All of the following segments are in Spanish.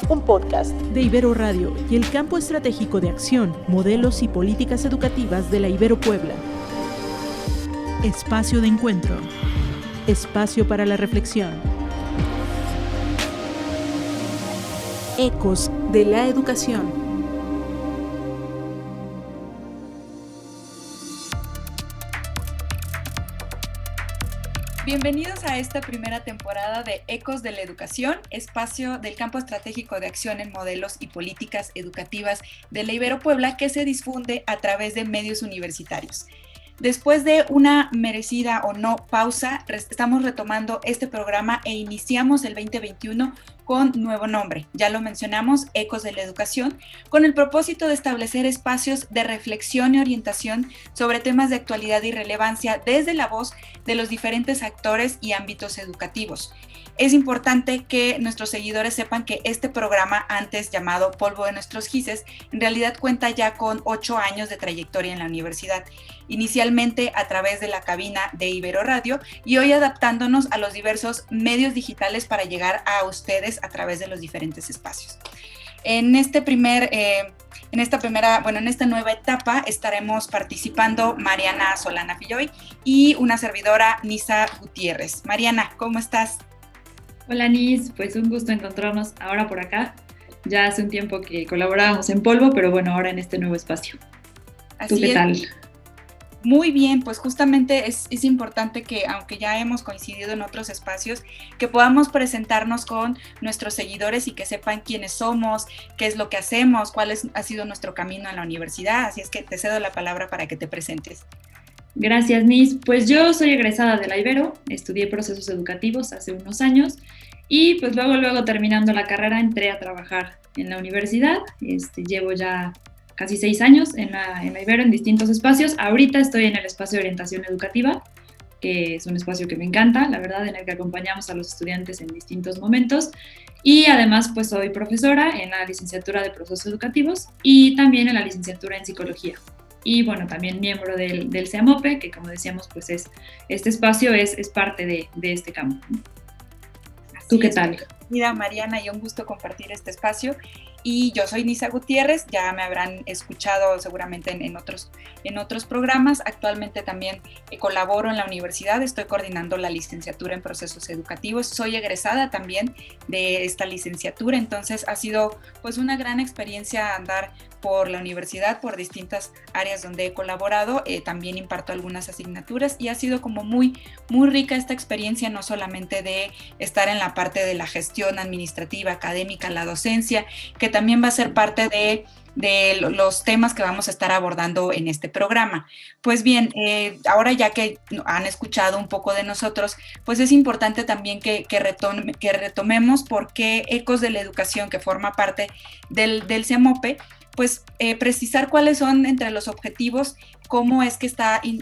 un podcast de Ibero Radio y el Campo Estratégico de Acción, Modelos y Políticas Educativas de la Ibero Puebla. Espacio de encuentro. Espacio para la reflexión. Ecos de la educación. Bienvenidos a esta primera temporada de Ecos de la Educación, espacio del Campo Estratégico de Acción en Modelos y Políticas Educativas de la Ibero Puebla que se difunde a través de medios universitarios. Después de una merecida o no pausa, estamos retomando este programa e iniciamos el 2021 con nuevo nombre. Ya lo mencionamos, Ecos de la Educación, con el propósito de establecer espacios de reflexión y orientación sobre temas de actualidad y relevancia desde la voz de los diferentes actores y ámbitos educativos. Es importante que nuestros seguidores sepan que este programa, antes llamado Polvo de Nuestros Gises, en realidad cuenta ya con 8 años de trayectoria en la universidad, inicialmente a través de la cabina de Ibero Radio y hoy adaptándonos a los diversos medios digitales para llegar a ustedes a través de los diferentes espacios. En esta nueva etapa estaremos participando Mariana Solana Filloy y una servidora, Nisa Gutiérrez. Mariana, ¿cómo estás? Hola Nis, pues un gusto encontrarnos ahora por acá. Ya hace un tiempo que colaborábamos en Polvo, pero bueno, ahora en este nuevo espacio. ¿Tú qué tal? Muy bien, pues justamente es importante que, aunque ya hemos coincidido en otros espacios, que podamos presentarnos con nuestros seguidores y que sepan quiénes somos, qué es lo que hacemos, ha sido nuestro camino en la universidad. Así es que te cedo la palabra para que te presentes. Gracias, Nis. Pues yo soy egresada de la Ibero, estudié procesos educativos hace unos años y pues luego terminando la carrera entré a trabajar en la universidad. Llevo ya casi 6 años en la Ibero en distintos espacios. Ahorita estoy en el espacio de orientación educativa, que es un espacio que me encanta, la verdad, en el que acompañamos a los estudiantes en distintos momentos. Y además pues soy profesora en la licenciatura de procesos educativos y también en la licenciatura en psicología. Y bueno, también miembro del CEAMOPE, que como decíamos, pues este espacio es parte de este campo. ¿Tú qué tal? Mira, Mariana, y un gusto compartir este espacio. Y yo soy Nisa Gutiérrez, ya me habrán escuchado seguramente en otros programas. Actualmente también colaboro en la universidad, estoy coordinando la licenciatura en procesos educativos. Soy egresada también de esta licenciatura, entonces ha sido pues una gran experiencia andar por la universidad, por distintas áreas donde he colaborado. También imparto algunas asignaturas y ha sido como muy, muy rica esta experiencia, no solamente de estar en la parte de la gestión administrativa, académica, la docencia, que también va a ser parte de los temas que vamos a estar abordando en este programa. Pues bien, ahora ya que han escuchado un poco de nosotros, pues es importante también que retomemos por qué Ecos de la Educación, que forma parte del CEAMOPE, pues precisar cuáles son entre los objetivos, cómo es que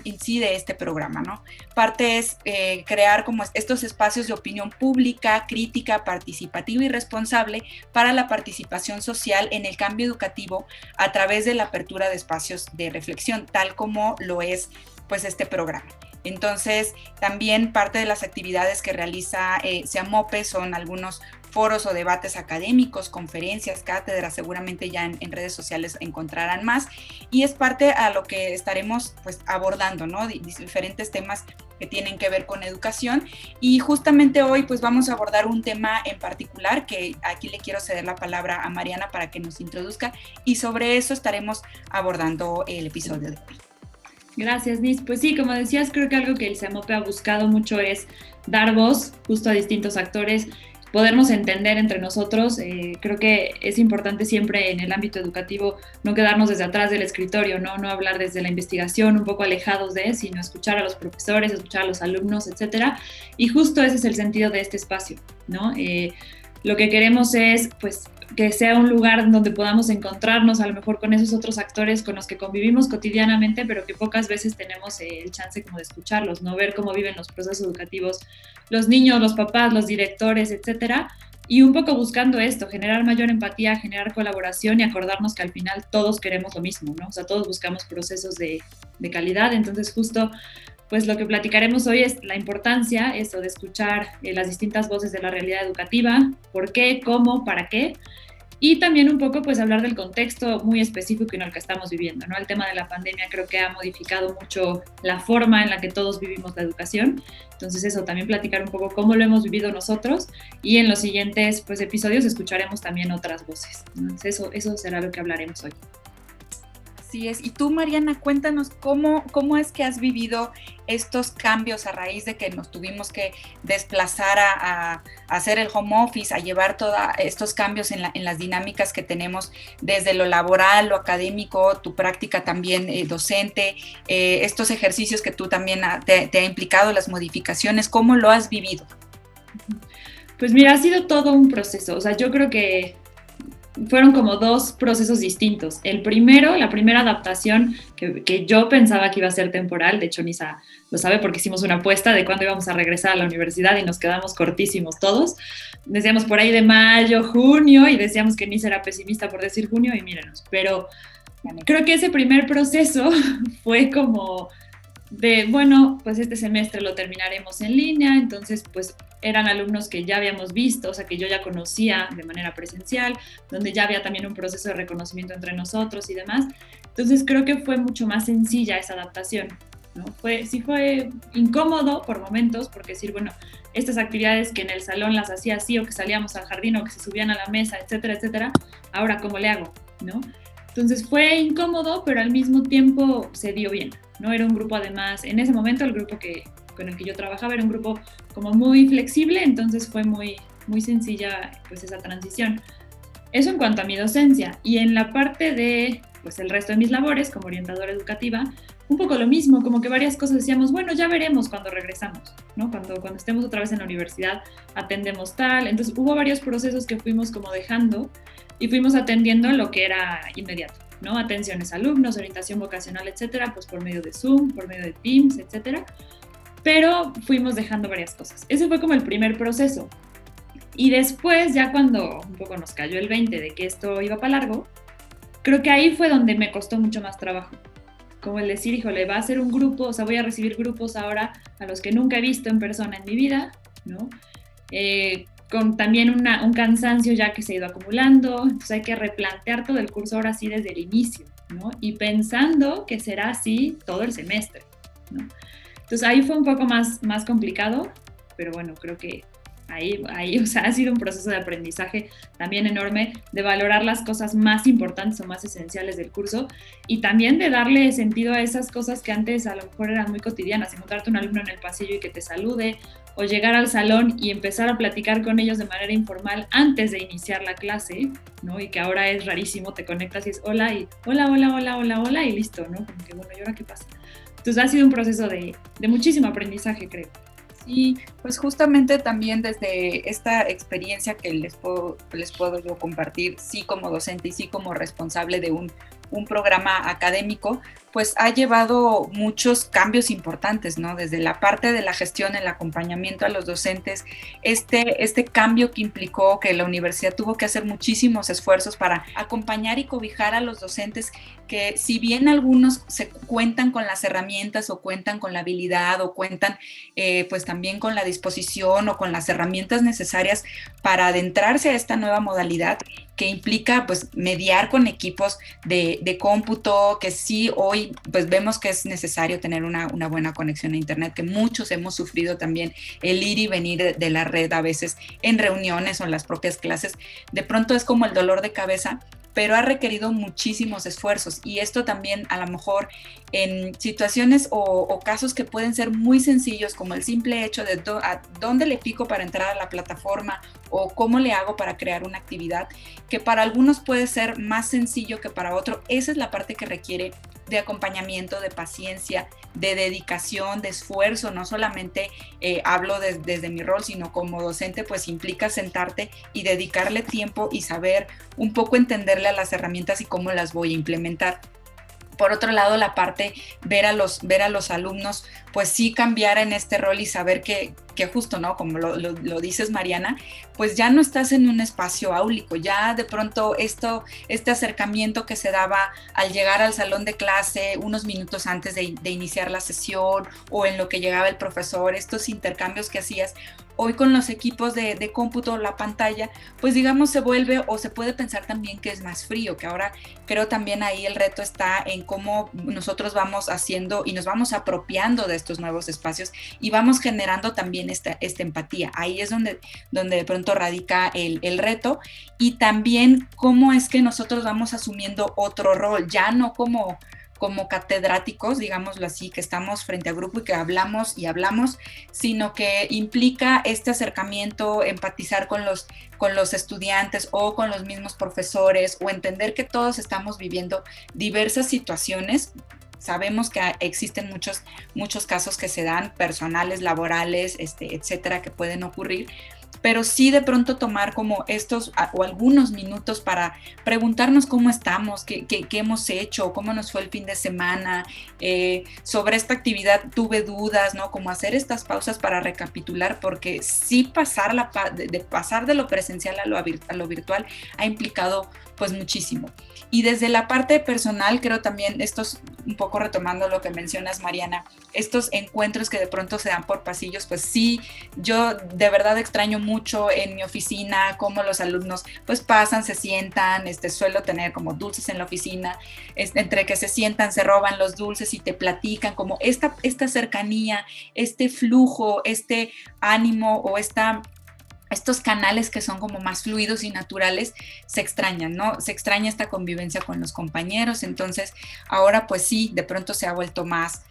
incide este programa, ¿no? Parte es crear como estos espacios de opinión pública, crítica, participativa y responsable para la participación social en el cambio educativo a través de la apertura de espacios de reflexión, tal como lo es pues este programa. Entonces, también parte de las actividades que realiza CEAMOPE son algunos foros o debates académicos, conferencias, cátedras, seguramente ya en redes sociales encontrarán más, y es parte a lo que estaremos pues abordando, ¿no? Diferentes temas que tienen que ver con educación, y justamente hoy pues vamos a abordar un tema en particular que aquí le quiero ceder la palabra a Mariana para que nos introduzca, y sobre eso estaremos abordando el episodio de hoy. Gracias, Nis. Pues sí, como decías, creo que algo que el CEAMOPE ha buscado mucho es dar voz justo a distintos actores, podernos entender entre nosotros. Creo que es importante siempre en el ámbito educativo no quedarnos desde atrás del escritorio, no hablar desde la investigación, un poco alejados sino escuchar a los profesores, escuchar a los alumnos, etcétera. Y justo ese es el sentido de este espacio, ¿no? Lo que queremos es pues que sea un lugar donde podamos encontrarnos a lo mejor con esos otros actores con los que convivimos cotidianamente, pero que pocas veces tenemos el chance como de escucharlos, ¿no? Ver cómo viven los procesos educativos los niños, los papás, los directores, etcétera. Y un poco buscando esto, generar mayor empatía, generar colaboración y acordarnos que al final todos queremos lo mismo, ¿no? O sea, todos buscamos procesos de calidad. Entonces, justo pues lo que platicaremos hoy es la importancia de escuchar las distintas voces de la realidad educativa, por qué, cómo, para qué, Y también un poco pues hablar del contexto muy específico en el que estamos viviendo, ¿no? El tema de la pandemia creo que ha modificado mucho la forma en la que todos vivimos la educación. Entonces eso, también platicar un poco cómo lo hemos vivido nosotros, y en los siguientes pues episodios escucharemos también otras voces. Entonces eso será lo que hablaremos hoy. Así es. Y tú, Mariana, cuéntanos cómo es que has vivido estos cambios a raíz de que nos tuvimos que desplazar a hacer el home office, a llevar todos estos cambios en las dinámicas que tenemos desde lo laboral, lo académico, tu práctica también docente, estos ejercicios que tú también te ha implicado, las modificaciones, ¿cómo lo has vivido? Pues mira, ha sido todo un proceso. O sea, yo creo que fueron como dos procesos distintos. El primero, la primera adaptación que yo pensaba que iba a ser temporal, de hecho Nisa lo sabe porque hicimos una apuesta de cuándo íbamos a regresar a la universidad y nos quedamos cortísimos todos. Decíamos por ahí de mayo, junio, y decíamos que Nisa era pesimista por decir junio, y mírenos. Pero creo que ese primer proceso fue como de, bueno, pues este semestre lo terminaremos en línea, entonces pues eran alumnos que ya habíamos visto, o sea, que yo ya conocía de manera presencial, donde ya había también un proceso de reconocimiento entre nosotros y demás. Entonces creo que fue mucho más sencilla esa adaptación, ¿no? Sí fue incómodo por momentos, porque decir, bueno, estas actividades que en el salón las hacía así, o que salíamos al jardín, o que se subían a la mesa, etcétera, etcétera, ahora ¿cómo le hago?, ¿no? Entonces fue incómodo, pero al mismo tiempo se dio bien, ¿no? Era un grupo, además, en ese momento el grupo con el que yo trabajaba era un grupo como muy flexible, entonces fue muy, muy sencilla pues esa transición. Eso en cuanto a mi docencia. Y en la parte de pues el resto de mis labores como orientadora educativa, un poco lo mismo, como que varias cosas decíamos, bueno, ya veremos cuando regresamos, ¿no? Cuando estemos otra vez en la universidad, atendemos tal. Entonces hubo varios procesos que fuimos como dejando y fuimos atendiendo lo que era inmediato, ¿no? Atenciones a alumnos, orientación vocacional, etcétera, pues por medio de Zoom, por medio de Teams, etcétera. Pero fuimos dejando varias cosas. Ese fue como el primer proceso. Y después, ya cuando un poco nos cayó el 20 de que esto iba para largo, creo que ahí fue donde me costó mucho más trabajo. Como el decir, híjole, va a ser un grupo, o sea, voy a recibir grupos ahora a los que nunca he visto en persona en mi vida, ¿no? Con también un cansancio ya que se ha ido acumulando, entonces hay que replantear todo el curso ahora sí desde el inicio, ¿no? Y pensando que será así todo el semestre, ¿no? Entonces ahí fue un poco más complicado, pero bueno, creo que ahí, o sea, ha sido un proceso de aprendizaje también enorme, de valorar las cosas más importantes o más esenciales del curso, y también de darle sentido a esas cosas que antes a lo mejor eran muy cotidianas, encontrarte un alumno en el pasillo y que te salude, o llegar al salón y empezar a platicar con ellos de manera informal antes de iniciar la clase, ¿no? Y que ahora es rarísimo, te conectas y es hola, y hola, y listo, ¿no? Como que bueno, ¿y ahora qué pasa? Entonces ha sido un proceso de muchísimo aprendizaje, creo. Sí, pues justamente también desde esta experiencia que les puedo yo compartir, sí como docente y sí como responsable de un programa académico, pues ha llevado muchos cambios importantes, ¿no? Desde la parte de la gestión, el acompañamiento a los docentes, este cambio que implicó que la universidad tuvo que hacer muchísimos esfuerzos para acompañar y cobijar a los docentes, que si bien algunos se cuentan con las herramientas o cuentan con la habilidad o cuentan pues también con la disposición o con las herramientas necesarias para adentrarse a esta nueva modalidad, que implica pues mediar con equipos de cómputo, que sí hoy pues vemos que es necesario tener una buena conexión a internet, que muchos hemos sufrido también el ir y venir de la red a veces en reuniones o en las propias clases, de pronto es como el dolor de cabeza, pero ha requerido muchísimos esfuerzos, y esto también a lo mejor en situaciones o casos que pueden ser muy sencillos, como el simple hecho de a dónde le pico para entrar a la plataforma o cómo le hago para crear una actividad, que para algunos puede ser más sencillo que para otro. Esa es la parte que requiere de acompañamiento, de paciencia, de dedicación, de esfuerzo. No solamente hablo desde mi rol, sino como docente, pues implica sentarte y dedicarle tiempo y saber un poco entenderle a las herramientas y cómo las voy a implementar. Por otro lado, la parte ver a los alumnos pues sí cambiar en este rol y saber que justo, ¿no? Como lo dices, Mariana, pues ya no estás en un espacio áulico, ya de pronto este acercamiento que se daba al llegar al salón de clase unos minutos antes de iniciar la sesión o en lo que llegaba el profesor, estos intercambios que hacías, hoy con los equipos de cómputo, la pantalla, pues digamos se vuelve o se puede pensar también que es más frío, que ahora creo también ahí el reto está en cómo nosotros vamos haciendo y nos vamos apropiando de estos nuevos espacios y vamos generando también esta empatía. Ahí es donde de pronto radica el reto, y también cómo es que nosotros vamos asumiendo otro rol, ya no como catedráticos, digámoslo así, que estamos frente a grupo y que hablamos y hablamos, sino que implica este acercamiento, empatizar con los estudiantes o con los mismos profesores, o entender que todos estamos viviendo diversas situaciones. Sabemos que existen muchos casos que se dan, personales, laborales, etcétera, que pueden ocurrir, pero sí de pronto tomar como estos o algunos minutos para preguntarnos cómo estamos, qué hemos hecho, cómo nos fue el fin de semana, sobre esta actividad tuve dudas, ¿no? Como hacer estas pausas para recapitular, porque sí pasar de lo presencial a lo virtual ha implicado pues muchísimo. Y desde la parte personal, creo también, estos, un poco retomando lo que mencionas, Mariana, estos encuentros que de pronto se dan por pasillos, pues sí, yo de verdad extraño mucho en mi oficina cómo los alumnos pues pasan, se sientan, suelo tener como dulces en la oficina, entre que se sientan, se roban los dulces y te platican, como esta cercanía, este flujo, este ánimo o estos canales que son como más fluidos y naturales se extrañan, ¿no? Se extraña esta convivencia con los compañeros, entonces ahora pues sí, de pronto se ha vuelto más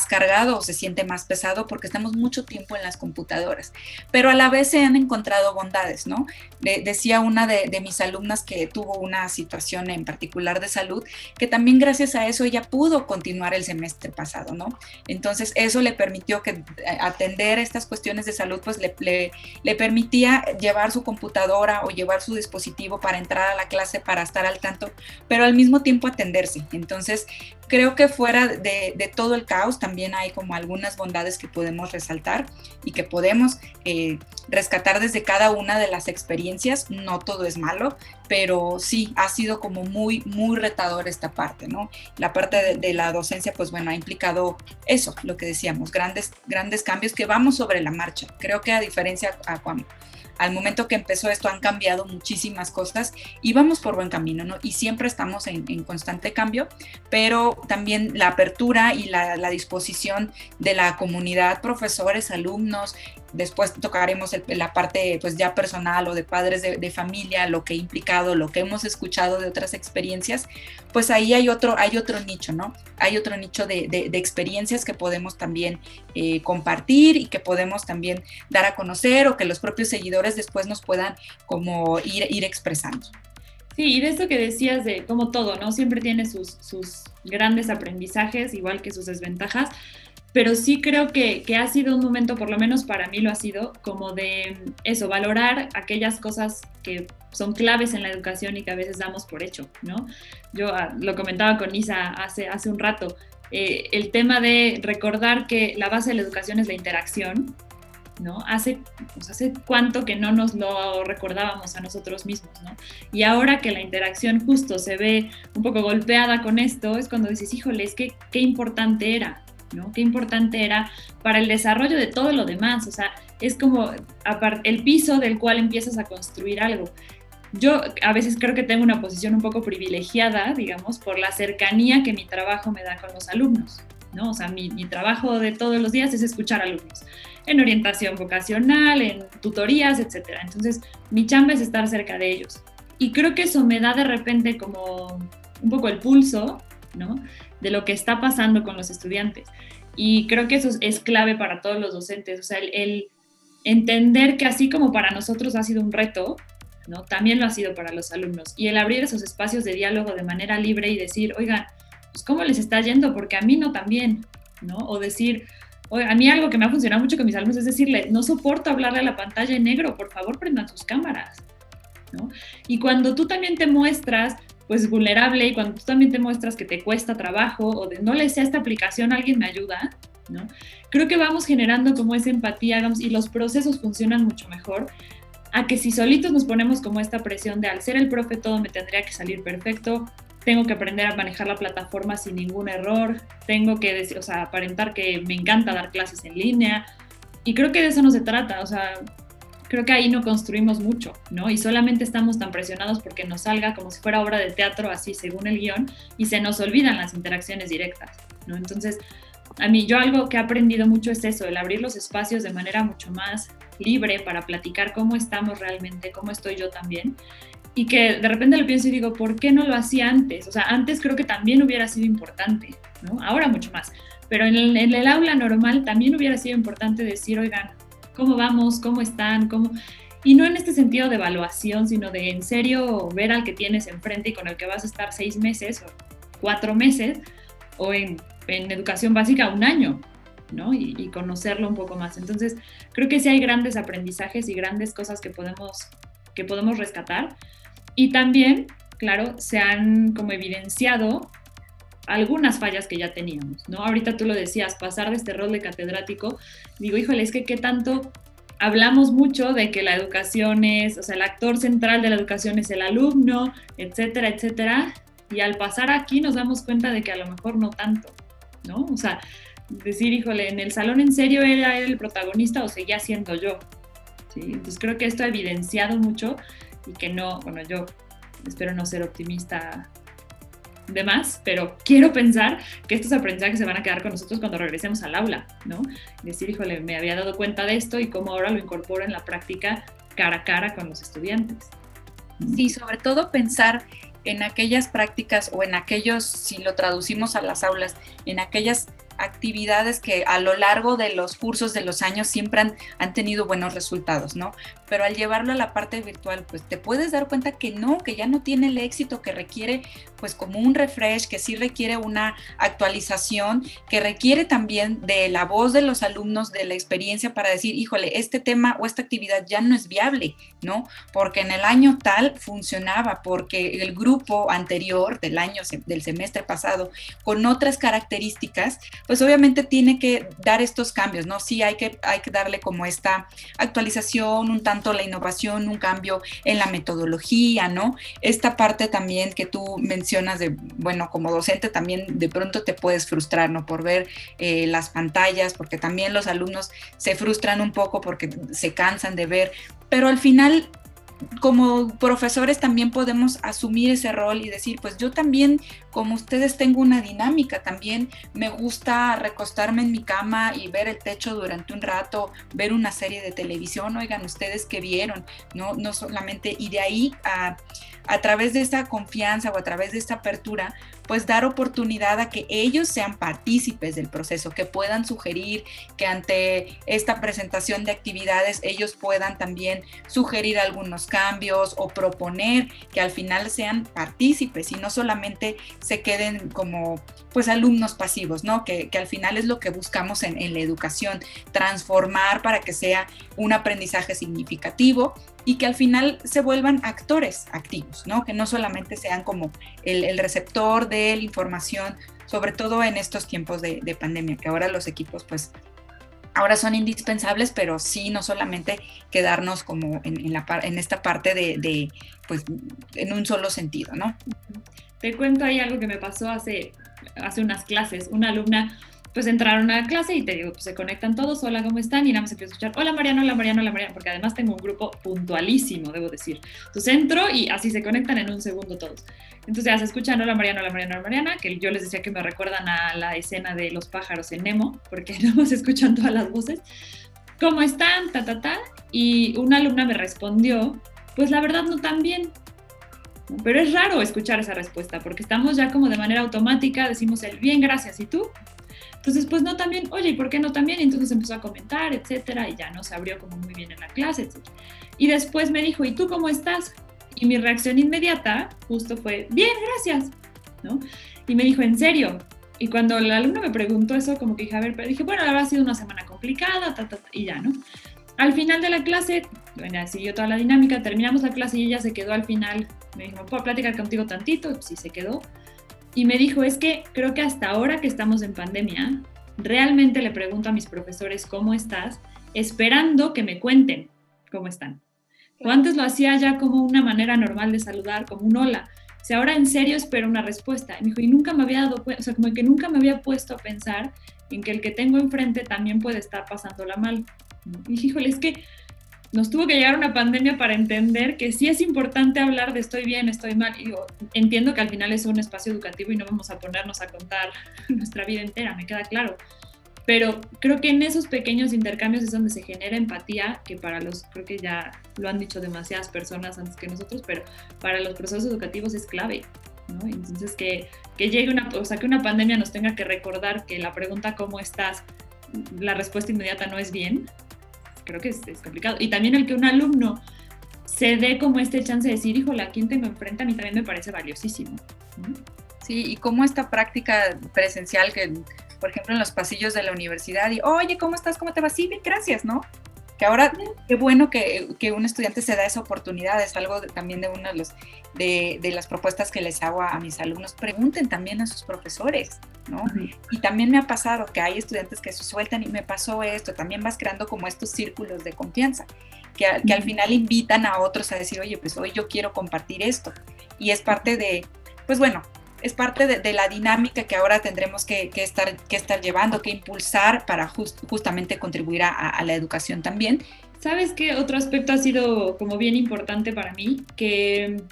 cargado o se siente más pesado porque estamos mucho tiempo en las computadoras, pero a la vez se han encontrado bondades, ¿no? Decía una de mis alumnas que tuvo una situación en particular de salud, que también gracias a eso ella pudo continuar el semestre pasado, ¿no? Entonces eso le permitió que atender estas cuestiones de salud, pues le permitía llevar su computadora o llevar su dispositivo para entrar a la clase, para estar al tanto, pero al mismo tiempo atenderse. Entonces creo que fuera de todo el caos también hay como algunas bondades que podemos resaltar y que podemos rescatar desde cada una de las experiencias. No todo es malo, pero sí ha sido como muy, muy retador esta parte, ¿no? La parte de la docencia, pues bueno, ha implicado eso, lo que decíamos, grandes cambios que vamos sobre la marcha. Creo que a diferencia al momento que empezó esto han cambiado muchísimas cosas y vamos por buen camino, ¿no? Y siempre estamos en constante cambio, pero también la apertura y la disposición de la comunidad, profesores, alumnos. Después tocaremos la parte pues ya personal o de padres de familia, lo que ha implicado, lo que hemos escuchado de otras experiencias, pues ahí hay otro nicho, ¿no? Hay otro nicho de experiencias que podemos también compartir y que podemos también dar a conocer, o que los propios seguidores después nos puedan como ir expresando. Sí, y de esto que decías de como todo, ¿no? Siempre tiene sus grandes aprendizajes, igual que sus desventajas, pero sí creo que ha sido un momento, por lo menos para mí lo ha sido, como de eso, valorar aquellas cosas que son claves en la educación y que a veces damos por hecho, ¿no? Yo lo comentaba con Isa hace un rato, el tema de recordar que la base de la educación es la interacción, ¿no? Hace cuánto que no nos lo recordábamos a nosotros mismos, ¿no? Y ahora que la interacción justo se ve un poco golpeada con esto, es cuando dices, híjole, es que qué importante era, ¿no? Qué importante era para el desarrollo de todo lo demás, o sea, es como el piso del cual empiezas a construir algo. Yo a veces creo que tengo una posición un poco privilegiada, digamos, por la cercanía que mi trabajo me da con los alumnos, ¿no? O sea, mi trabajo de todos los días es escuchar alumnos, en orientación vocacional, en tutorías, etc. Entonces, mi chamba es estar cerca de ellos. Y creo que eso me da de repente como un poco el pulso, ¿no? De lo que está pasando con los estudiantes. Y creo que eso es clave para todos los docentes, o sea, el entender que así como para nosotros ha sido un reto, ¿no? También lo ha sido para los alumnos. Y el abrir esos espacios de diálogo de manera libre y decir, oigan, pues ¿cómo les está yendo? Porque a mí no también, ¿no? O decir, oigan, a mí algo que me ha funcionado mucho con mis alumnos es decirle, no soporto hablarle a la pantalla en negro, por favor prendan sus cámaras, ¿no? Y cuando tú también te muestras pues vulnerable, y cuando tú también te muestras que te cuesta trabajo, o de no le sé a esta aplicación, alguien me ayuda, ¿no? Creo que vamos generando como esa empatía, y los procesos funcionan mucho mejor a que si solitos nos ponemos como esta presión de al ser el profe todo me tendría que salir perfecto, tengo que aprender a manejar la plataforma sin ningún error, tengo que decir, o sea, aparentar que me encanta dar clases en línea, y creo que de eso no se trata, o sea, creo que ahí no construimos mucho, ¿no? Y solamente estamos tan presionados porque nos salga como si fuera obra de teatro, así según el guión, y se nos olvidan las interacciones directas, ¿no? Entonces, a mí, yo algo que he aprendido mucho es eso, el abrir los espacios de manera mucho más libre para platicar cómo estamos realmente, cómo estoy yo también, y que de repente lo pienso y digo, ¿por qué no lo hacía antes? O sea, antes creo que también hubiera sido importante, ¿no? Ahora mucho más, pero en el aula normal también hubiera sido importante decir, oigan, ¿cómo vamos? ¿Cómo están? ¿Cómo? Y no en este sentido de evaluación, sino de en serio ver al que tienes enfrente y con el que vas a estar 6 meses o 4 meses, o en educación básica 1 año, ¿no? Y conocerlo un poco más. Entonces, creo que sí hay grandes aprendizajes y grandes cosas que podemos rescatar. Y también, claro, se han como evidenciado algunas fallas que ya teníamos, ¿no? Ahorita tú lo decías, pasar de este rol de catedrático, digo, híjole, es que qué tanto hablamos mucho de que la educación es, o sea, el actor central de la educación es el alumno, etcétera, etcétera, y al pasar aquí nos damos cuenta de que a lo mejor no tanto, ¿no? O sea, decir, híjole, en el salón en serio era él el protagonista o seguía siendo yo, ¿sí? Entonces creo que esto ha evidenciado mucho y que no, bueno, yo espero no ser optimista de más, pero quiero pensar que estos aprendizajes se van a quedar con nosotros cuando regresemos al aula, ¿no? Decir, híjole, me había dado cuenta de esto y cómo ahora lo incorporo en la práctica cara a cara con los estudiantes. Sí, sobre todo pensar en aquellas prácticas o en aquellos, si lo traducimos a las aulas, en aquellas actividades que a lo largo de los cursos de los años siempre han tenido buenos resultados, ¿no? Pero al llevarlo a la parte virtual, pues te puedes dar cuenta que no, que ya no tiene el éxito, que requiere pues como un refresh, que sí requiere una actualización, que requiere también de la voz de los alumnos, de la experiencia para decir, híjole, este tema o esta actividad ya no es viable, ¿no? Porque en el año tal funcionaba, porque el grupo anterior del semestre pasado, con otras características, pues obviamente tiene que dar estos cambios, ¿no? Sí hay que darle como esta actualización, un tanto la innovación, un cambio en la metodología, ¿no? Esta parte también que tú mencionas de, bueno, como docente también de pronto te puedes frustrar, ¿no? Por ver las pantallas, porque también los alumnos se frustran un poco porque se cansan de ver, pero al final como profesores también podemos asumir ese rol y decir, pues yo también, como ustedes, tengo una dinámica, también me gusta recostarme en mi cama y ver el techo durante un rato, ver una serie de televisión, oigan, ustedes qué vieron, no solamente, y de ahí a través de esta confianza o a través de esta apertura, pues dar oportunidad a que ellos sean partícipes del proceso, que puedan sugerir, que ante esta presentación de actividades ellos puedan también sugerir algunos cambios o proponer que al final sean partícipes y no solamente se queden como pues alumnos pasivos, ¿no? Que al final es lo que buscamos en la educación, transformar para que sea un aprendizaje significativo y que al final se vuelvan actores activos, ¿no? Que no solamente sean como el receptor de la información, sobre todo en estos tiempos de pandemia, que ahora los equipos pues ahora son indispensables, pero sí no solamente quedarnos como en esta parte de pues en un solo sentido, ¿no? Te cuento ahí algo que me pasó hace unas clases. Una alumna, pues entraron a la clase y te digo, pues se conectan todos, hola, ¿cómo están? Y nada más empiezo a escuchar, hola Mariana, hola Mariana, hola Mariana, porque además tengo un grupo puntualísimo, debo decir. Entonces entro y así se conectan en un segundo todos. Entonces ya se escuchan, hola Mariana, hola Mariana, hola Mariana, que yo les decía que me recuerdan a la escena de los pájaros en Nemo, porque no se escuchan todas las voces. ¿Cómo están? Ta, ta, ta. Y una alumna me respondió, pues la verdad no tan bien. Pero es raro escuchar esa respuesta, porque estamos ya como de manera automática, decimos el bien, gracias, ¿y tú? Entonces, pues no tan bien, oye, ¿y por qué no tan bien? Y entonces empezó a comentar, etcétera, y ya no se abrió como muy bien en la clase, etcétera. Y después me dijo, ¿y tú cómo estás? Y mi reacción inmediata justo fue, bien, gracias, ¿no? Y me dijo, ¿en serio? Y cuando la alumna me preguntó eso, como que dije, a ver, pero dije, bueno, habrá sido una semana complicada, y ya, ¿no? Al final de la clase, bueno, siguió toda la dinámica, terminamos la clase y ella se quedó al final, me dijo, ¿puedo platicar contigo tantito? Y sí, se quedó. Y me dijo, es que creo que hasta ahora que estamos en pandemia, realmente le pregunto a mis profesores cómo estás, esperando que me cuenten cómo están. O antes lo hacía ya como una manera normal de saludar, como un hola. O sea, ahora en serio espero una respuesta. Y me dijo, y nunca me había dado cuenta, o sea, como que nunca me había puesto a pensar en que el que tengo enfrente también puede estar pasándola mal. Y dije, híjole, es que nos tuvo que llegar una pandemia para entender que sí es importante hablar de estoy bien, estoy mal. Y digo, entiendo que al final es un espacio educativo y no vamos a ponernos a contar nuestra vida entera, me queda claro. Pero creo que en esos pequeños intercambios es donde se genera empatía, que creo que ya lo han dicho demasiadas personas antes que nosotros, pero para los procesos educativos es clave, ¿no? Entonces que llegue que una pandemia nos tenga que recordar que la pregunta ¿cómo estás? La respuesta inmediata no es bien, creo que es complicado. Y también el que un alumno se dé como este chance de decir, híjole, ¿a quién tengo enfrente? A mí también me parece valiosísimo, ¿no? Sí, y como esta práctica presencial que, por ejemplo, en los pasillos de la universidad, y oye, ¿cómo estás? ¿Cómo te va? Sí, bien, gracias, ¿no? Que ahora, qué bueno que un estudiante se da esa oportunidad, es algo también de una de las propuestas que les hago a mis alumnos, pregunten también a sus profesores, ¿no? Uh-huh. Y también me ha pasado que hay estudiantes que se sueltan y me pasó esto, también vas creando como estos círculos de confianza, que al final invitan a otros a decir, oye, pues hoy yo quiero compartir esto, y es parte de, pues bueno, es parte de la dinámica que ahora tendremos que estar llevando, que impulsar para justamente contribuir a la educación también. ¿Sabes qué? Otro aspecto ha sido como bien importante para mí, que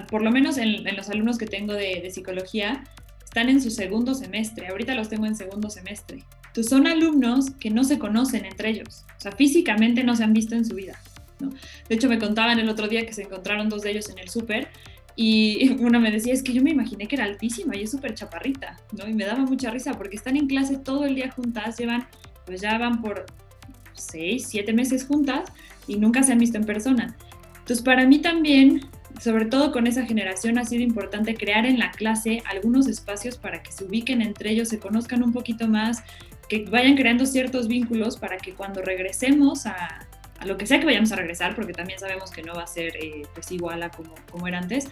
por lo menos en los alumnos que tengo de psicología, están en su segundo semestre, ahorita los tengo en segundo semestre. Entonces son alumnos que no se conocen entre ellos, o sea, físicamente no se han visto en su vida, ¿no? De hecho, me contaban el otro día que se encontraron 2 de ellos en el súper, y una me decía, es que yo me imaginé que era altísima y es súper chaparrita, ¿no? Y me daba mucha risa porque están en clase todo el día juntas, ya van por 6, 7 meses juntas y nunca se han visto en persona. Entonces, para mí también, sobre todo con esa generación, ha sido importante crear en la clase algunos espacios para que se ubiquen entre ellos, se conozcan un poquito más, que vayan creando ciertos vínculos para que cuando regresemos a lo que sea que vayamos a regresar, porque también sabemos que no va a ser pues igual a como era antes,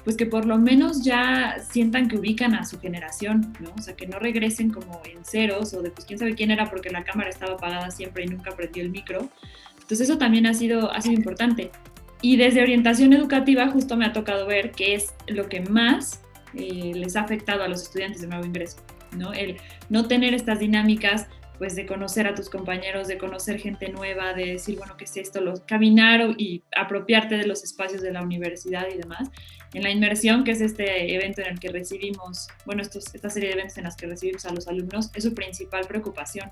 pues que por lo menos ya sientan que ubican a su generación, ¿no? O sea, que no regresen como en ceros o de pues quién sabe quién era porque la cámara estaba apagada siempre y nunca prendió el micro. Entonces eso también ha sido importante. Y desde orientación educativa justo me ha tocado ver que es lo que más les ha afectado a los estudiantes de nuevo ingreso, ¿no? El no tener estas dinámicas pues de conocer a tus compañeros, de conocer gente nueva, de decir, bueno, ¿qué es esto? Caminar y apropiarte de los espacios de la universidad y demás. En la inmersión, que es este evento en el que recibimos, bueno, esta serie de eventos en las que recibimos a los alumnos, es su principal preocupación,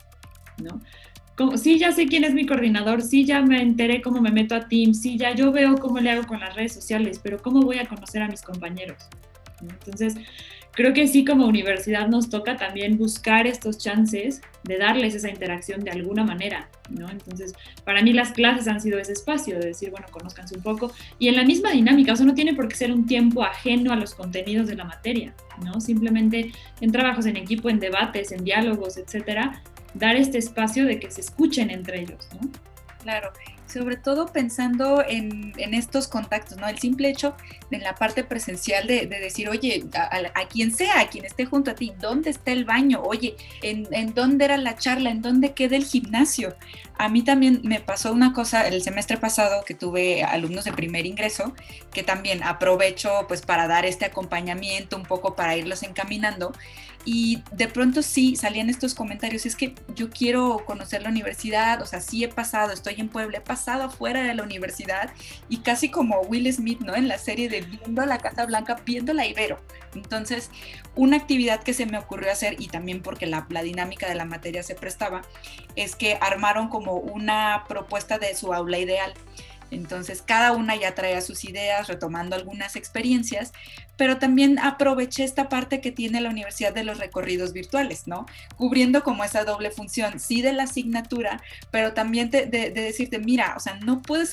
¿no? Sí, ya sé quién es mi coordinador, sí, ya me enteré cómo me meto a Teams, sí, ya yo veo cómo le hago con las redes sociales, pero ¿cómo voy a conocer a mis compañeros? Entonces, creo que sí, como universidad nos toca también buscar estos chances de darles esa interacción de alguna manera, ¿no? Entonces, para mí las clases han sido ese espacio de decir, bueno, conózcanse un poco y en la misma dinámica, o sea, no tiene por qué ser un tiempo ajeno a los contenidos de la materia, ¿no? Simplemente en trabajos en equipo, en debates, en diálogos, etcétera, dar este espacio de que se escuchen entre ellos, ¿no? Claro, sobre todo pensando en estos contactos, ¿no? El simple hecho de en la parte presencial de decir, oye, a quien sea, a quien esté junto a ti, ¿dónde está el baño? Oye, ¿en dónde era la charla? ¿En dónde queda el gimnasio? A mí también me pasó una cosa el semestre pasado que tuve alumnos de primer ingreso, que también aprovecho pues para dar este acompañamiento un poco para irlos encaminando. Y de pronto sí salían estos comentarios, es que yo quiero conocer la universidad, o sea, sí he pasado, estoy en Puebla, he pasado afuera de la universidad y casi como Will Smith, ¿no? En la serie de Viendo la Casa Blanca, viendo la Ibero. Entonces, una actividad que se me ocurrió hacer y también porque la dinámica de la materia se prestaba, es que armaron como una propuesta de su aula ideal. Entonces, cada una ya traía sus ideas, retomando algunas experiencias, pero también aproveché esta parte que tiene la universidad de los recorridos virtuales, ¿no? Cubriendo como esa doble función, sí de la asignatura, pero también de decirte, mira, o sea, no puedes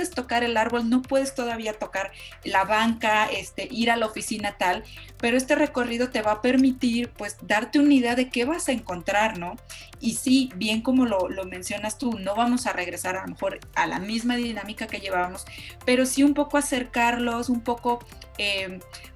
tocar el árbol, no puedes todavía tocar la banca, ir a la oficina tal, pero este recorrido te va a permitir, pues, darte una idea de qué vas a encontrar, ¿no? Y sí, bien como lo mencionas tú, no vamos a regresar a lo mejor a la misma dinámica que llevábamos, pero sí un poco acercarlos, un poco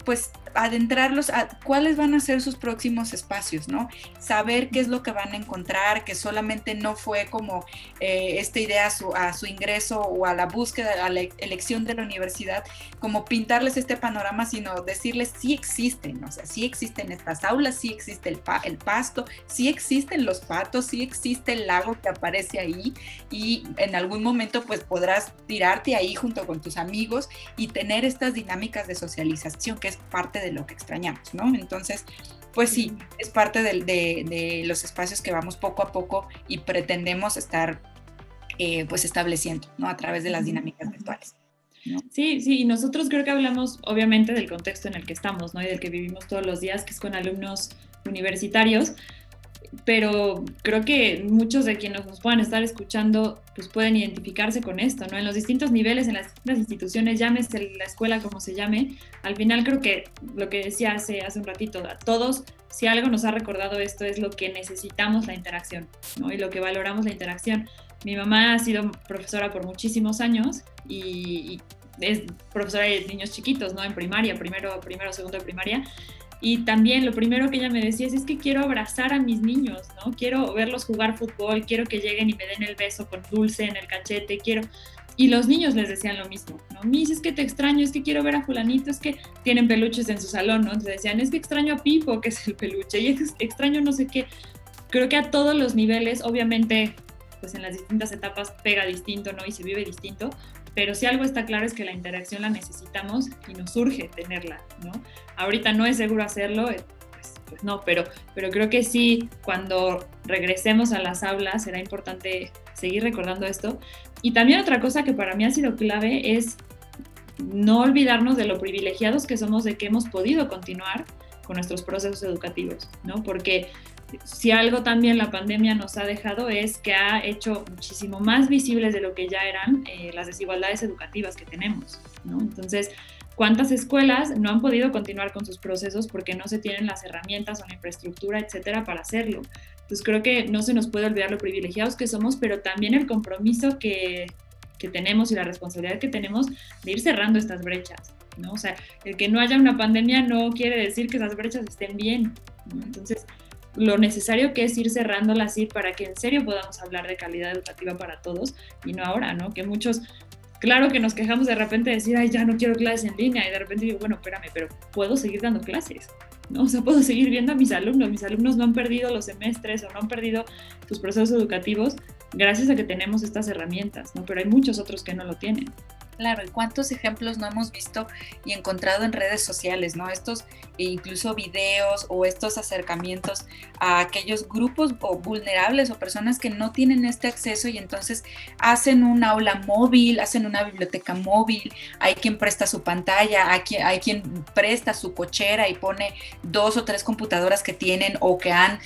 pues adentrarlos a cuáles van a ser sus próximos espacios, ¿no? Saber qué es lo que van a encontrar, que solamente no fue como esta idea a su ingreso o a la búsqueda, a la elección de la universidad, como pintarles este panorama, sino decirles sí existen, o sea, sí existen estas aulas, sí existe el pasto, sí existen los patos, sí existe el lago que aparece ahí, y en algún momento pues podrás tirarte ahí junto con tus amigos y tener estas dinámicas de socialización, que es parte de lo que extrañamos, ¿no? Entonces, pues sí, es parte de los espacios que vamos poco a poco y pretendemos estar pues estableciendo, ¿no? A través de las dinámicas virtuales, ¿no? Sí, sí, y nosotros creo que hablamos obviamente del contexto en el que estamos, ¿no? Y del que vivimos todos los días, que es con alumnos universitarios, pero creo que muchos de quienes nos puedan estar escuchando pues pueden identificarse con esto, ¿no? En los distintos niveles, en las distintas instituciones, llámese la escuela como se llame, al final creo que lo que decía hace un ratito, a todos, si algo nos ha recordado esto es lo que necesitamos, la interacción, ¿no? Y lo que valoramos, la interacción. Mi mamá ha sido profesora por muchísimos años y es profesora de niños chiquitos, ¿no? En primaria, primero, segundo de primaria. Y también lo primero que ella me decía es que quiero abrazar a mis niños, ¿no? Quiero verlos jugar fútbol, quiero que lleguen y me den el beso con dulce en el cachete, quiero... Y los niños les decían lo mismo, ¿no? Miss, es que te extraño, es que quiero ver a fulanito, es que tienen peluches en su salón, ¿no? Entonces decían, es que extraño a Pipo, que es el peluche, y es que extraño no sé qué. Creo que a todos los niveles, obviamente, pues en las distintas etapas pega distinto, ¿no? Y se vive distinto, pero si algo está claro es que la interacción la necesitamos y nos urge tenerla, ¿no? Ahorita no es seguro hacerlo, pues no, pero creo que sí, cuando regresemos a las aulas será importante seguir recordando esto. Y también otra cosa que para mí ha sido clave es no olvidarnos de lo privilegiados que somos de que hemos podido continuar con nuestros procesos educativos, ¿no? Porque si algo también la pandemia nos ha dejado es que ha hecho muchísimo más visibles de lo que ya eran las desigualdades educativas que tenemos, ¿no? Entonces, ¿cuántas escuelas no han podido continuar con sus procesos porque no se tienen las herramientas o la infraestructura, etcétera, para hacerlo? Entonces, creo que no se nos puede olvidar lo privilegiados que somos, pero también el compromiso que tenemos y la responsabilidad que tenemos de ir cerrando estas brechas, ¿no? O sea, el que no haya una pandemia no quiere decir que esas brechas estén bien, ¿no? Entonces, lo necesario que es ir cerrándolas así para que en serio podamos hablar de calidad educativa para todos y no ahora, ¿no? Que muchos, claro que nos quejamos de repente de decir, ay, ya no quiero clases en línea, y de repente digo, bueno, espérame, pero puedo seguir dando clases, ¿no? O sea, puedo seguir viendo a mis alumnos no han perdido los semestres o no han perdido sus procesos educativos gracias a que tenemos estas herramientas, ¿no? Pero hay muchos otros que no lo tienen. Claro, y cuántos ejemplos no hemos visto y encontrado en redes sociales, ¿no? Estos incluso videos o estos acercamientos a aquellos grupos o vulnerables o personas que no tienen este acceso y entonces hacen un aula móvil, hacen una biblioteca móvil, hay quien presta su pantalla, hay quien presta su cochera y pone 2 o 3 computadoras que tienen o que han,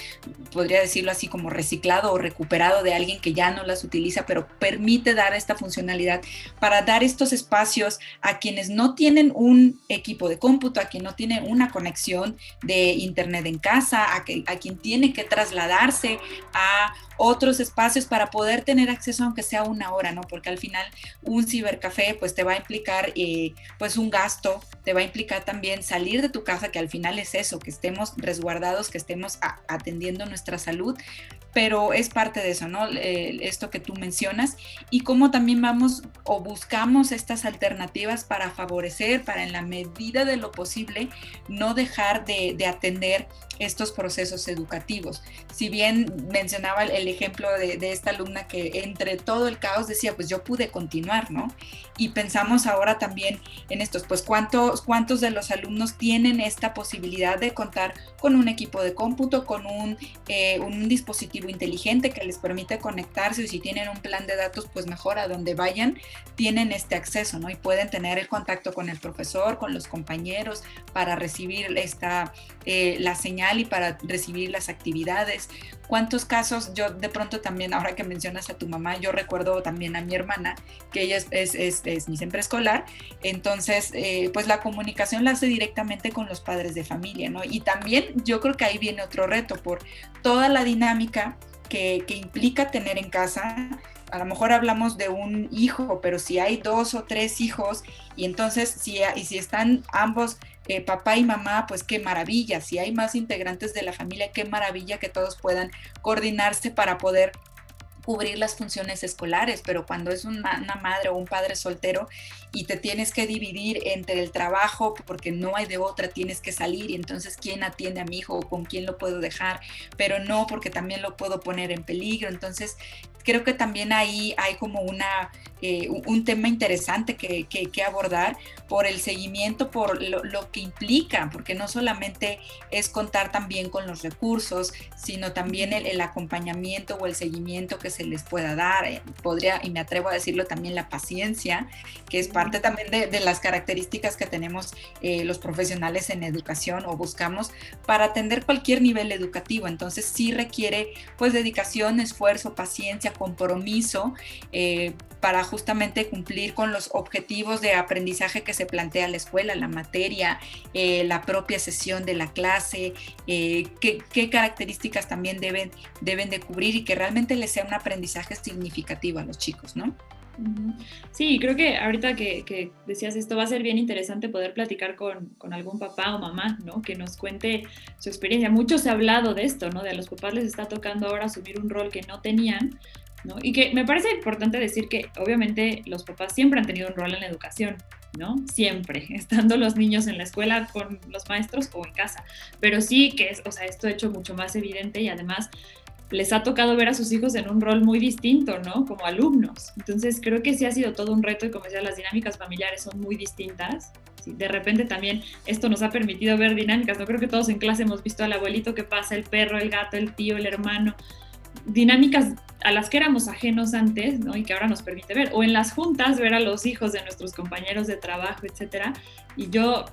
podría decirlo así, como reciclado o recuperado de alguien que ya no las utiliza, pero permite dar esta funcionalidad para dar estos espacios a quienes no tienen un equipo de cómputo, a quien no tiene una conexión de internet en casa, a quien tiene que trasladarse a otros espacios para poder tener acceso aunque sea una hora, ¿no? Porque al final un cibercafé pues te va a implicar pues un gasto, te va a implicar también salir de tu casa, que al final es eso, que estemos resguardados, que estemos atendiendo nuestra salud, pero es parte de eso, ¿no? Esto que tú mencionas y cómo también vamos o buscamos estas alternativas para favorecer, para en la medida de lo posible no dejar de atender estos procesos educativos. Si bien mencionaba el ejemplo de esta alumna que entre todo el caos decía, pues yo pude continuar, ¿no? Y pensamos ahora también en estos, pues cuántos de los alumnos tienen esta posibilidad de contar con un equipo de cómputo, con un dispositivo inteligente que les permite conectarse, y si tienen un plan de datos, pues mejor a donde vayan tienen este acceso, ¿no? Y pueden tener el contacto con el profesor, con los compañeros para recibir la señal y para recibir las actividades. ¿Cuántos casos? Yo de pronto también, ahora que mencionas a tu mamá, yo recuerdo también a mi hermana, que ella es mi siempre escolar, entonces pues la comunicación la hace directamente con los padres de familia, ¿no? Y también yo creo que ahí viene otro reto por toda la dinámica que implica tener en casa. A lo mejor hablamos de un hijo, pero si hay 2 o 3 hijos, y entonces si están ambos, papá y mamá, pues qué maravilla. Si hay más integrantes de la familia, qué maravilla que todos puedan coordinarse para poder cubrir las funciones escolares, pero cuando es una madre o un padre soltero y te tienes que dividir entre el trabajo porque no hay de otra, tienes que salir, y entonces ¿quién atiende a mi hijo o con quién lo puedo dejar? Pero no, porque también lo puedo poner en peligro. Entonces creo que también ahí hay como un tema interesante que abordar por el seguimiento, por lo que implica, porque no solamente es contar también con los recursos, sino también el acompañamiento o el seguimiento que se les pueda dar. Podría, y me atrevo a decirlo, también la paciencia, que es parte también de las características que tenemos los profesionales en educación o buscamos para atender cualquier nivel educativo. Entonces sí requiere pues dedicación, esfuerzo, paciencia, compromiso para justamente cumplir con los objetivos de aprendizaje que se plantea la escuela, la materia, la propia sesión de la clase, qué características también deben de cubrir y que realmente les sea un aprendizaje significativo a los chicos, ¿no? Sí, creo que ahorita que decías esto va a ser bien interesante poder platicar con algún papá o mamá, ¿no? Que nos cuente su experiencia. Mucho se ha hablado de esto, ¿no? De a los papás les está tocando ahora asumir un rol que no tenían, ¿no? Y que me parece importante decir que obviamente los papás siempre han tenido un rol en la educación, ¿no? Siempre, estando los niños en la escuela con los maestros o en casa. Pero sí que es, o sea, esto hecho mucho más evidente y además les ha tocado ver a sus hijos en un rol muy distinto, ¿no? Como alumnos. Entonces creo que sí ha sido todo un reto y como decía, las dinámicas familiares son muy distintas. Sí, de repente también esto nos ha permitido ver dinámicas. No creo que todos en clase hemos visto al abuelito que pasa, el perro, el gato, el tío, el hermano. Dinámicas a las que éramos ajenos antes, ¿no? Y que ahora nos permite ver. O en las juntas ver a los hijos de nuestros compañeros de trabajo, etcétera. Y yo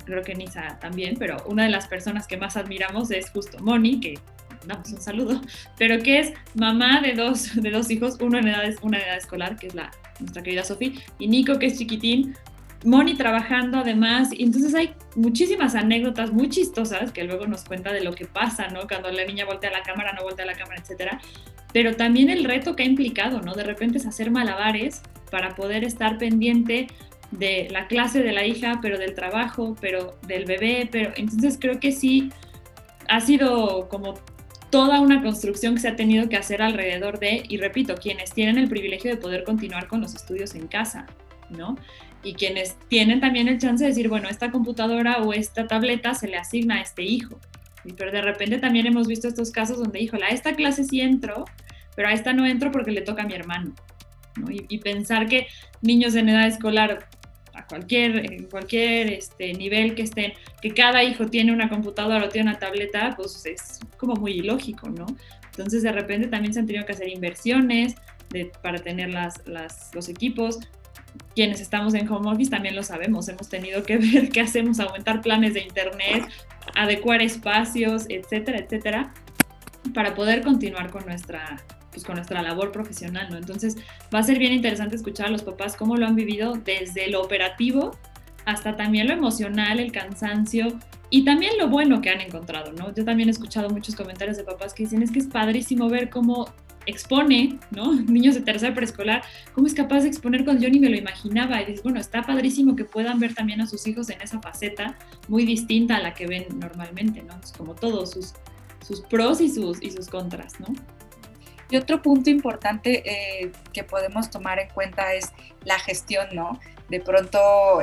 creo que Nisa también, pero una de las personas que más admiramos es justo Moni, que damos un saludo, pero que es mamá de dos hijos, una en edad escolar, que es nuestra querida Sofi, y Nico, que es chiquitín, Moni trabajando además, y entonces hay muchísimas anécdotas muy chistosas que luego nos cuenta de lo que pasa, ¿no? Cuando la niña voltea la cámara, no voltea la cámara, etcétera, pero también el reto que ha implicado, ¿no? De repente es hacer malabares para poder estar pendiente de la clase de la hija, pero del trabajo, pero del bebé, pero entonces creo que sí ha sido como toda una construcción que se ha tenido que hacer alrededor de, y repito, quienes tienen el privilegio de poder continuar con los estudios en casa, ¿no? Y quienes tienen también el chance de decir, bueno, esta computadora o esta tableta se le asigna a este hijo. Pero de repente también hemos visto estos casos donde, híjole, a esta clase sí entro, pero a esta no entro porque le toca a mi hermano, ¿no? Y pensar que niños en edad escolar, en cualquier nivel que estén, que cada hijo tiene una computadora o tiene una tableta, pues es como muy ilógico, ¿no? Entonces de repente también se han tenido que hacer inversiones para tener los equipos. Quienes estamos en home office también lo sabemos, hemos tenido que ver qué hacemos, aumentar planes de internet, adecuar espacios, etcétera, etcétera, para poder continuar con nuestra labor profesional, ¿no? Entonces va a ser bien interesante escuchar a los papás cómo lo han vivido desde lo operativo hasta también lo emocional, el cansancio y también lo bueno que han encontrado, ¿no? Yo también he escuchado muchos comentarios de papás que dicen, es que es padrísimo ver cómo expone, ¿no? Niños de tercer preescolar, cómo es capaz de exponer cuando yo ni me lo imaginaba. Y dices, bueno, está padrísimo que puedan ver también a sus hijos en esa faceta muy distinta a la que ven normalmente, ¿no? Es como todos sus pros y sus contras, ¿no? Y otro punto importante que podemos tomar en cuenta es la gestión, ¿no? De pronto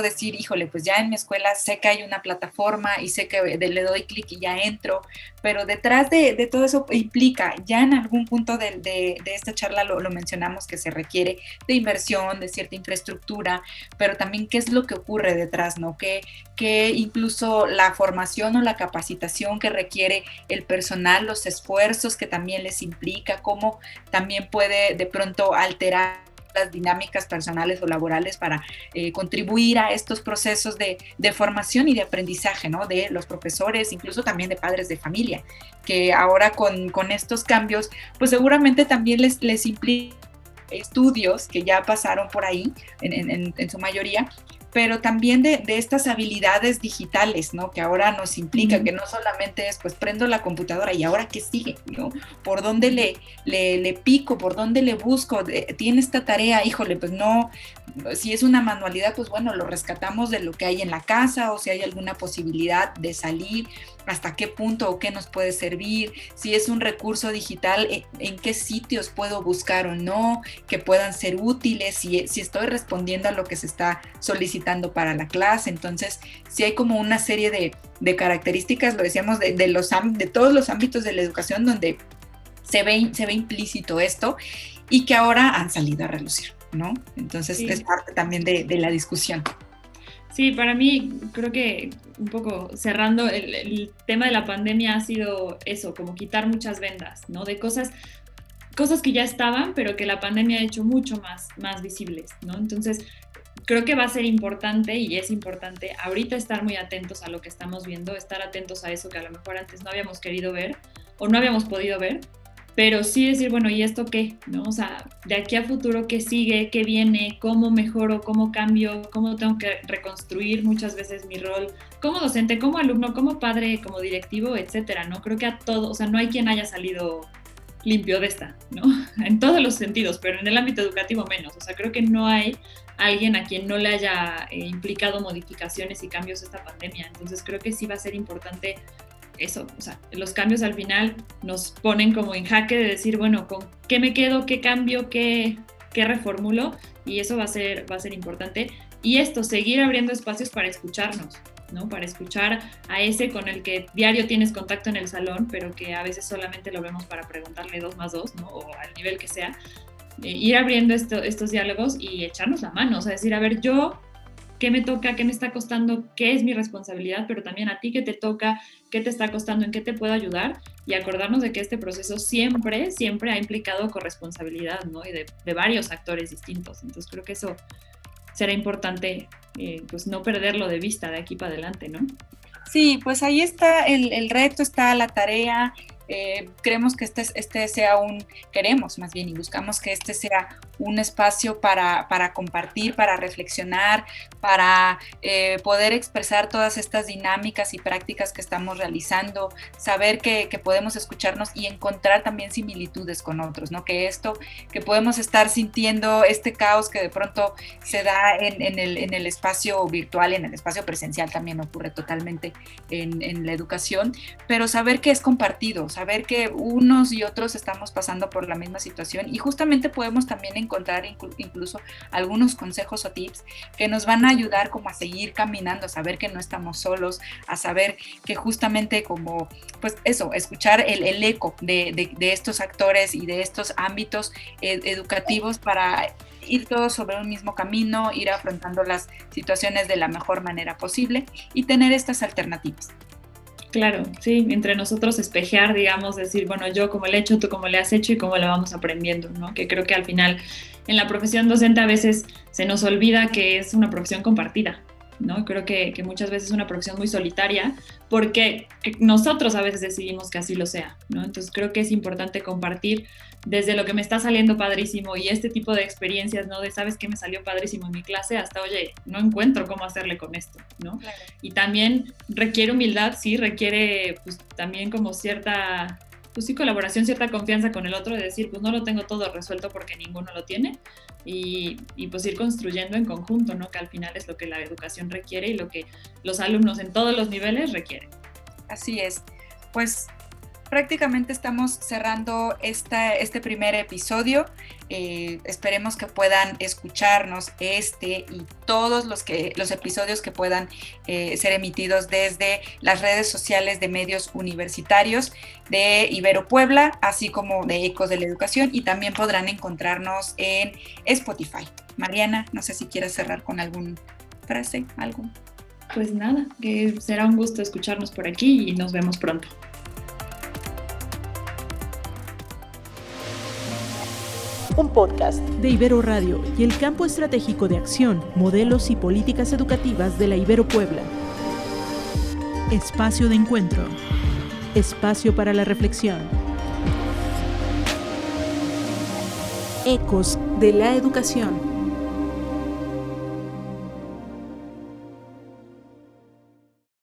decir, híjole, pues ya en mi escuela sé que hay una plataforma y sé que le doy clic y ya entro, pero detrás de todo eso implica, ya en algún punto de esta charla lo mencionamos, que se requiere de inversión, de cierta infraestructura, pero también qué es lo que ocurre detrás, ¿no? Que incluso la formación o la capacitación que requiere el personal, los esfuerzos que también les implica, cómo también puede de pronto alterar las dinámicas personales o laborales para contribuir a estos procesos de formación y de aprendizaje, ¿no? De los profesores, incluso también de padres de familia, que ahora con estos cambios, pues seguramente también les implica estudios que ya pasaron por ahí, en su mayoría, pero también de estas habilidades digitales, ¿no? Que ahora nos implica, que no solamente es, pues prendo la computadora y ahora qué sigue, ¿no? ¿Por dónde le pico? ¿Por dónde le busco? ¿Tiene esta tarea? Híjole, pues no, si es una manualidad, pues bueno, lo rescatamos de lo que hay en la casa, o si hay alguna posibilidad de salir, hasta qué punto o qué nos puede servir, si es un recurso digital, en qué sitios puedo buscar o no, que puedan ser útiles, si estoy respondiendo a lo que se está solicitando para la clase. Entonces, sí hay como una serie de características, lo decíamos, de todos los ámbitos de la educación donde se ve implícito esto y que ahora han salido a relucir, ¿no? Entonces, sí, es parte también de la discusión. Sí, para mí creo que un poco cerrando, el tema de la pandemia ha sido eso, como quitar muchas vendas, ¿no? De cosas que ya estaban, pero que la pandemia ha hecho mucho más visibles, ¿no? Entonces, creo que va a ser importante y es importante ahorita estar muy atentos a lo que estamos viendo, estar atentos a eso que a lo mejor antes no habíamos querido ver o no habíamos podido ver, pero sí decir, bueno, ¿y esto qué? ¿No? O sea, de aquí a futuro, ¿qué sigue? ¿Qué viene? ¿Cómo mejoro? ¿Cómo cambio? ¿Cómo tengo que reconstruir muchas veces mi rol como docente, como alumno, como padre, como directivo, etcétera, ¿no? Creo que a todo, o sea, no hay quien haya salido limpio de esta, ¿no? En todos los sentidos, pero en el ámbito educativo menos. O sea, creo que no hay alguien a quien no le haya implicado modificaciones y cambios esta pandemia. Entonces, creo que sí va a ser importante eso, o sea, los cambios al final nos ponen como en jaque de decir, bueno, ¿con qué me quedo? ¿Qué cambio? ¿Qué reformulo? Y eso va a ser importante. Y esto, seguir abriendo espacios para escucharnos, ¿no? Para escuchar a ese con el que diario tienes contacto en el salón, pero que a veces solamente lo vemos para preguntarle 2 más 2, ¿no? O al nivel que sea. Ir abriendo estos diálogos y echarnos la mano, o sea, decir, a ver, yo, ¿qué me toca? ¿Qué me está costando? ¿Qué es mi responsabilidad? Pero también a ti, ¿qué te toca? ¿Qué te está costando? ¿En qué te puedo ayudar? Y acordarnos de que este proceso siempre ha implicado corresponsabilidad, ¿no? Y de varios actores distintos. Entonces creo que eso será importante, pues no perderlo de vista de aquí para adelante, ¿no? Sí, pues ahí está el reto, está la tarea. Creemos que este sea queremos más bien y buscamos que este sea un espacio para compartir, para reflexionar, para poder expresar todas estas dinámicas y prácticas que estamos realizando, saber que podemos escucharnos y encontrar también similitudes con otros, ¿no? Que podemos estar sintiendo este caos que de pronto se da en el espacio virtual, en el espacio presencial también ocurre totalmente en la educación, pero saber que es compartido, saber que unos y otros estamos pasando por la misma situación y justamente podemos también encontrar incluso algunos consejos o tips que nos van a ayudar como a seguir caminando, a saber que no estamos solos, a saber que justamente como, pues eso, escuchar el eco de estos actores y de estos ámbitos educativos para ir todos sobre un mismo camino, ir afrontando las situaciones de la mejor manera posible y tener estas alternativas. Claro, sí, entre nosotros espejear, digamos, decir, bueno, yo como le he hecho, tú como le has hecho y cómo lo vamos aprendiendo, ¿no? Que creo que al final en la profesión docente a veces se nos olvida que es una profesión compartida, ¿no? Creo que muchas veces es una profesión muy solitaria porque nosotros a veces decidimos que así lo sea, ¿no? Entonces creo que es importante compartir desde lo que me está saliendo padrísimo y este tipo de experiencias, ¿no? De sabes que me salió padrísimo en mi clase hasta, oye, no encuentro cómo hacerle con esto, ¿no? Claro. Y también requiere humildad, sí, requiere pues también como cierta, pues sí, colaboración, cierta confianza con el otro de decir, pues no lo tengo todo resuelto porque ninguno lo tiene y pues ir construyendo en conjunto, ¿no? Que al final es lo que la educación requiere y lo que los alumnos en todos los niveles requieren. Así es, pues prácticamente estamos cerrando este primer episodio. Esperemos que puedan escucharnos y todos los episodios que puedan ser emitidos desde las redes sociales de medios universitarios de Ibero Puebla, así como de Ecos de la Educación, y también podrán encontrarnos en Spotify. Mariana, no sé si quieres cerrar con alguna frase, algo. Pues nada, que será un gusto escucharnos por aquí y nos vemos pronto. Un podcast de Ibero Radio y el Campo Estratégico de Acción, Modelos y Políticas Educativas de la Ibero Puebla. Espacio de encuentro. Espacio para la reflexión. Ecos de la Educación.